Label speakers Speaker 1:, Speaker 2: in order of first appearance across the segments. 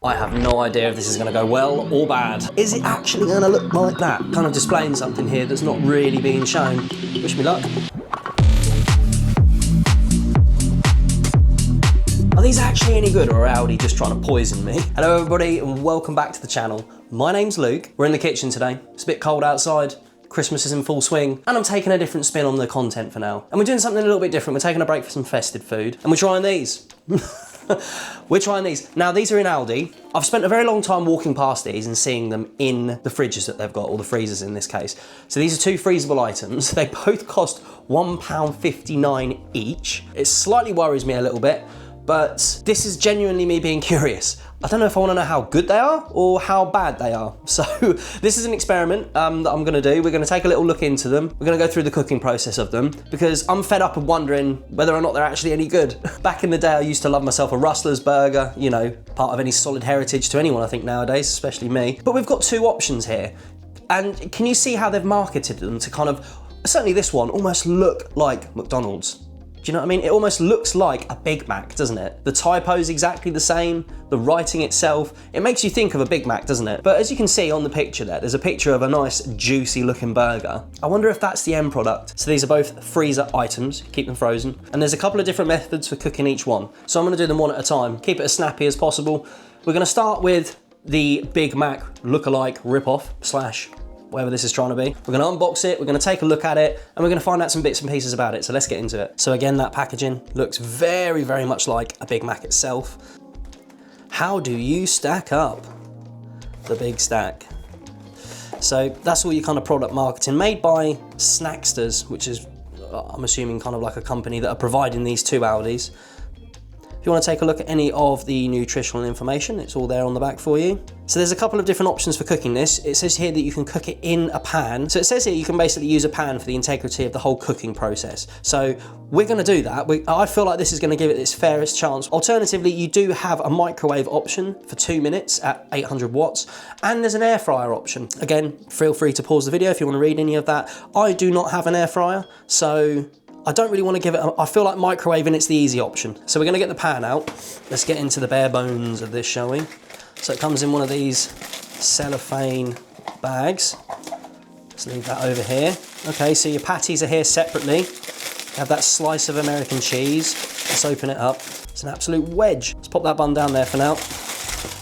Speaker 1: I have no idea if this is going to go well or bad. Is it actually going to look like that? Kind of displaying something here that's not really being shown. Wish me luck. Are these actually any good, or are Aldi just trying to poison me? Hello everybody and welcome back to the channel. My name's Luke. We're in the kitchen today. It's a bit cold outside. Christmas is in full swing, and I'm taking a different spin on the content for now. And we're doing something a little bit different. We're taking a break for some festive food, and we're trying these. We're trying these. Now, these are in Aldi. I've spent a very long time walking past these and seeing them in the fridges that they've got, or the freezers in this case. So these are two freezable items. They both cost £1.59 each. It slightly worries me a little bit, but this is genuinely me being curious. I don't know if I want to know how good they are or how bad they are. So this is an experiment that I'm going to do. We're going to take a little look into them. We're going to go through the cooking process of them because I'm fed up of wondering whether or not they're actually any good. Back in the day, I used to love myself a Rustler's burger, you know, part of any solid heritage to anyone, I think, nowadays, especially me. But we've got two options here. And can you see how they've marketed them to kind of, certainly this one, almost look like McDonald's? Do you know what I mean? It almost looks like a Big Mac, doesn't it? The typo's exactly the same, the writing itself, it makes you think of a Big Mac, doesn't it? But as you can see on the picture there's a picture of a nice juicy looking burger. I wonder if that's the end product. So these are both freezer items, keep them frozen. And there's a couple of different methods for cooking each one. So I'm gonna do them one at a time, keep it as snappy as possible. We're gonna start with the Big Mac lookalike ripoff slash whatever this is trying to be. We're gonna unbox it, we're gonna take a look at it, and we're gonna find out some bits and pieces about it, so let's get into it. So again, that packaging looks very, very much like a Big Mac itself. How do you stack up? The big stack. So that's all your kind of product marketing, made by Snacksters, which is, I'm assuming, kind of like a company that are providing these two Aldi's. If you want to take a look at any of the nutritional information, it's all there on the back for you. So there's a couple of different options for cooking this. It says here that you can cook it in a pan. So it says here you can basically use a pan for the integrity of the whole cooking process. So we're going to do that. I feel like this is going to give it its fairest chance. Alternatively, you do have a microwave option for 2 minutes at 800 watts. And there's an air fryer option. Again, feel free to pause the video if you want to read any of that. I do not have an air fryer, so I don't really want to give it, I feel like microwaving it's the easy option. So we're going to get the pan out. Let's get into the bare bones of this, shall we? So it comes in one of these cellophane bags. Let's leave that over here. Okay, so your patties are here separately. You have that slice of American cheese. Let's open it up. It's an absolute wedge. Let's pop that bun down there for now.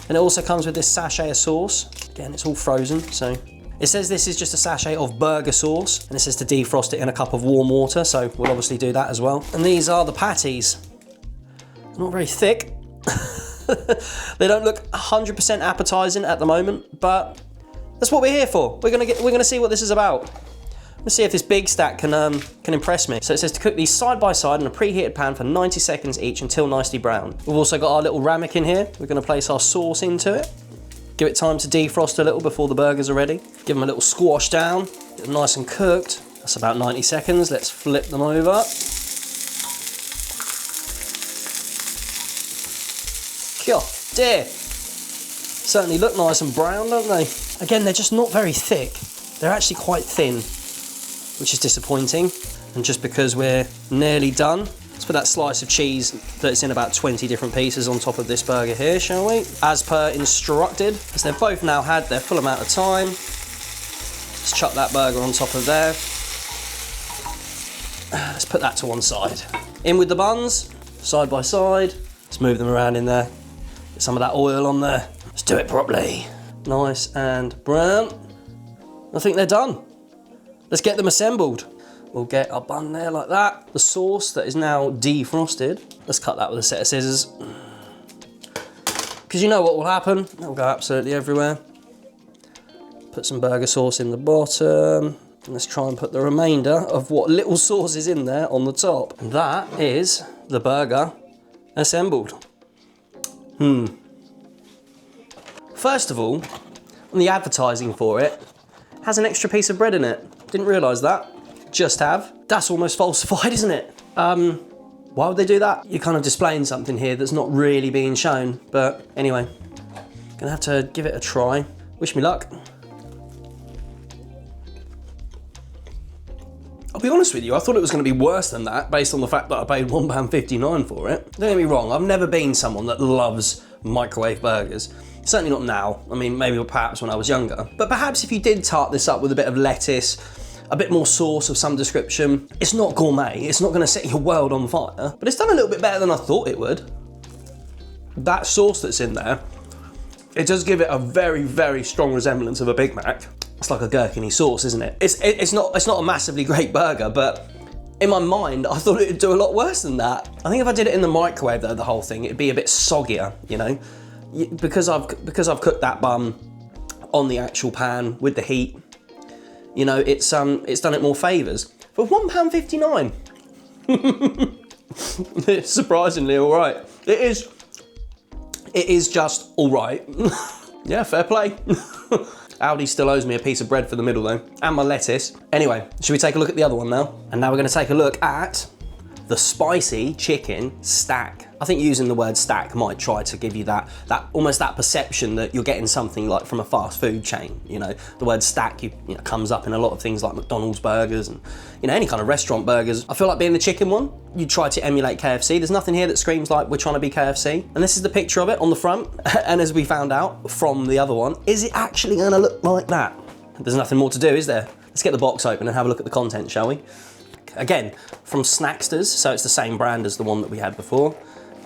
Speaker 1: And it also comes with this sachet of sauce. Again, it's all frozen, so it says this is just a sachet of burger sauce, and it says to defrost it in a cup of warm water, so we'll obviously do that as well. And these are the patties. Not very thick. They don't look 100% appetizing at the moment, but that's what we're here for. We're gonna see what this is about. Let's see if this big stack can impress me. So it says to cook these side by side in a preheated pan for 90 seconds each until nicely brown. We've also got our little ramekin here. We're gonna place our sauce into it. Give it time to defrost a little before the burgers are ready. Give them a little squash down, get them nice and cooked. That's about 90 seconds. Let's flip them over. God, dear. Certainly look nice and brown, don't they? Again, they're just not very thick. They're actually quite thin, which is disappointing. And just because we're nearly done, let's put that slice of cheese that's in about 20 different pieces on top of this burger here, shall we? As per instructed, as they've both now had their full amount of time. Let's chuck that burger on top of there. Let's put that to one side. In with the buns, side by side. Let's move them around in there. Get some of that oil on there. Let's do it properly. Nice and brown. I think they're done. Let's get them assembled. We'll get our bun there like that. The sauce that is now defrosted. Let's cut that with a set of scissors. Because you know what will happen. It'll go absolutely everywhere. Put some burger sauce in the bottom. And let's try and put the remainder of what little sauce is in there on the top. And that is the burger assembled. First of all, on the advertising for it, has an extra piece of bread in it. Didn't realise that. Just have. That's almost falsified, isn't it? Why would they do that? You're kind of displaying something here that's not really being shown. But anyway, gonna have to give it a try. Wish me luck. I'll be honest with you, I thought it was going to be worse than that based on the fact that I paid £1.59 for it. Don't get me wrong, I've never been someone that loves microwave burgers. Certainly not now. I mean, maybe perhaps when I was younger. But perhaps if you did tart this up with a bit of lettuce, a bit more sauce of some description, it's not gourmet. It's not gonna set your world on fire, but it's done a little bit better than I thought it would. That sauce that's in there, it does give it a very, very strong resemblance of a Big Mac. It's like a gherkiny sauce, isn't it? It's not a massively great burger, but in my mind, I thought it'd do a lot worse than that. I think if I did it in the microwave though, the whole thing, it'd be a bit soggier, you know? Because I've cooked that bun on the actual pan with the heat, you know, it's done it more favours. For £1.59, it's surprisingly all right. It is just all right. Yeah, fair play. Aldi still owes me a piece of bread for the middle though, and my lettuce. Anyway, should we take a look at the other one now? And now we're gonna take a look at the spicy chicken stack. I think using the word stack might try to give you that almost that perception that you're getting something like from a fast food chain. You know, the word stack comes up in a lot of things like McDonald's burgers and any kind of restaurant burgers. I feel like being the chicken one, you try to emulate KFC. There's nothing here that screams like we're trying to be KFC. And this is the picture of it on the front. And as we found out from the other one, is it actually gonna look like that? There's nothing more to do, is there? Let's get the box open and have a look at the content, shall we? Again, from Snacksters, so it's the same brand as the one that we had before.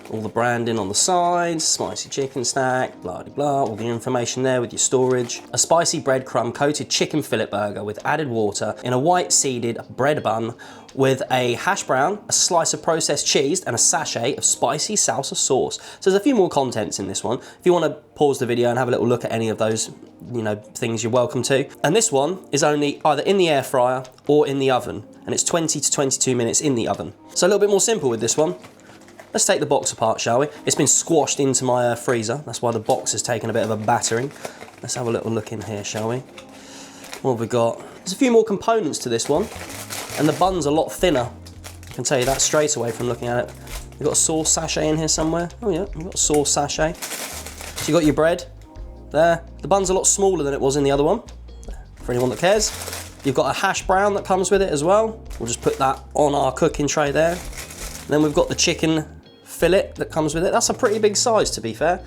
Speaker 1: All the branding on the sides, spicy chicken stack, blah de blah, all the information there with your storage. A spicy breadcrumb coated chicken fillet burger with added water in a white seeded bread bun with a hash brown, a slice of processed cheese, and a sachet of spicy salsa sauce. So there's a few more contents in this one. If you want to pause the video and have a little look at any of those, things, you're welcome to. And this one is only either in the air fryer or in the oven, and it's 20 to 22 minutes in the oven. So a little bit more simple with this one. Let's take the box apart, shall we? It's been squashed into my freezer. That's why the box has taken a bit of a battering. Let's have a little look in here, shall we? What have we got? There's a few more components to this one, and the bun's a lot thinner. I can tell you that straight away from looking at it. You've got a sauce sachet in here somewhere. Oh yeah, you've got a sauce sachet. So you've got your bread there. The bun's a lot smaller than it was in the other one, for anyone that cares. You've got a hash brown that comes with it as well. We'll just put that on our cooking tray there. And then we've got the chicken fillet that comes with it. That's a pretty big size, to be fair.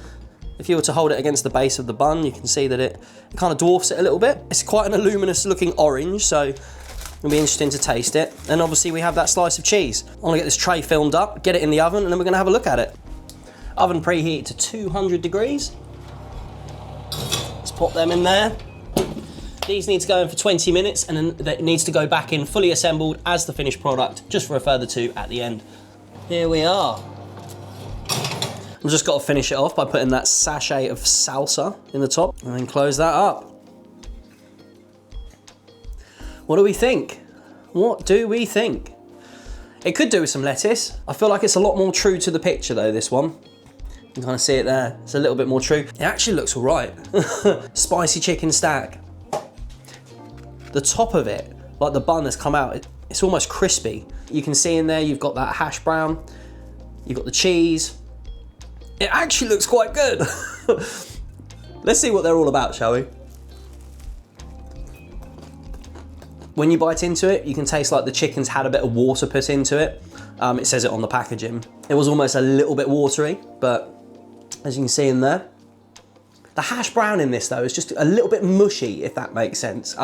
Speaker 1: If you were to hold it against the base of the bun, you can see that it kind of dwarfs it a little bit. It's quite an luminous looking orange, so it'll be interesting to taste it. And obviously we have that slice of cheese. I want to get this tray filmed up, get it in the oven, and then we're going to have a look at it. Oven preheated to 200 degrees. Let's pop them in there. These need to go in for 20 minutes, and then it needs to go back in fully assembled as the finished product, just for a further 2 at the end. Here we are. I've just got to finish it off by putting that sachet of salsa in the top and then close that up. What do we think? What do we think? It could do with some lettuce. I feel like it's a lot more true to the picture though, this one. You can kind of see it there. It's a little bit more true. It actually looks all right. Spicy chicken stack. The top of it, like the bun has come out, it's almost crispy. You can see in there you've got that hash brown, you've got the cheese. It actually looks quite good. Let's see what they're all about, shall we? When you bite into it, you can taste like the chicken's had a bit of water put into it. It says it on the packaging. It was almost a little bit watery, but as you can see in there, the hash brown in this though is just a little bit mushy, if that makes sense.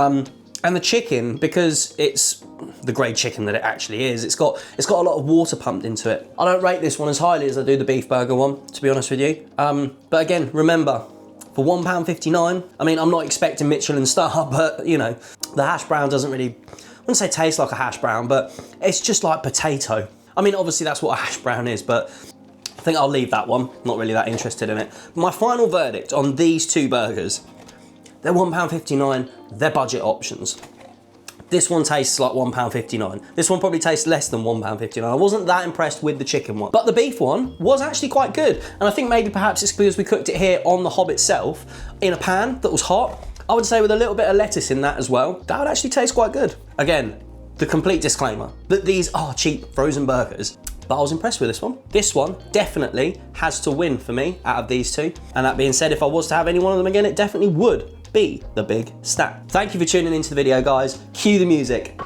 Speaker 1: And the chicken, because it's the grade chicken that it actually is, it's got a lot of water pumped into it. I don't rate this one as highly as I do the beef burger one, to be honest with you. But again, remember, for £1.59, I mean, I'm not expecting Michelin star, but the hash brown doesn't really, I wouldn't say taste like a hash brown, but it's just like potato. I mean, obviously that's what a hash brown is, but I think I'll leave that one. Not really that interested in it. My final verdict on these 2 burgers, they're £1.59, they're budget options. This one tastes like £1.59. This one probably tastes less than £1.59. I wasn't that impressed with the chicken one. But the beef one was actually quite good. And I think maybe perhaps it's because we cooked it here on the hob itself in a pan that was hot. I would say with a little bit of lettuce in that as well, that would actually taste quite good. Again, the complete disclaimer that these are cheap frozen burgers. But I was impressed with this one. This one definitely has to win for me out of these 2. And that being said, if I was to have any one of them again, it definitely would be the Big Stack. Thank you for tuning into the video, guys. Cue the music.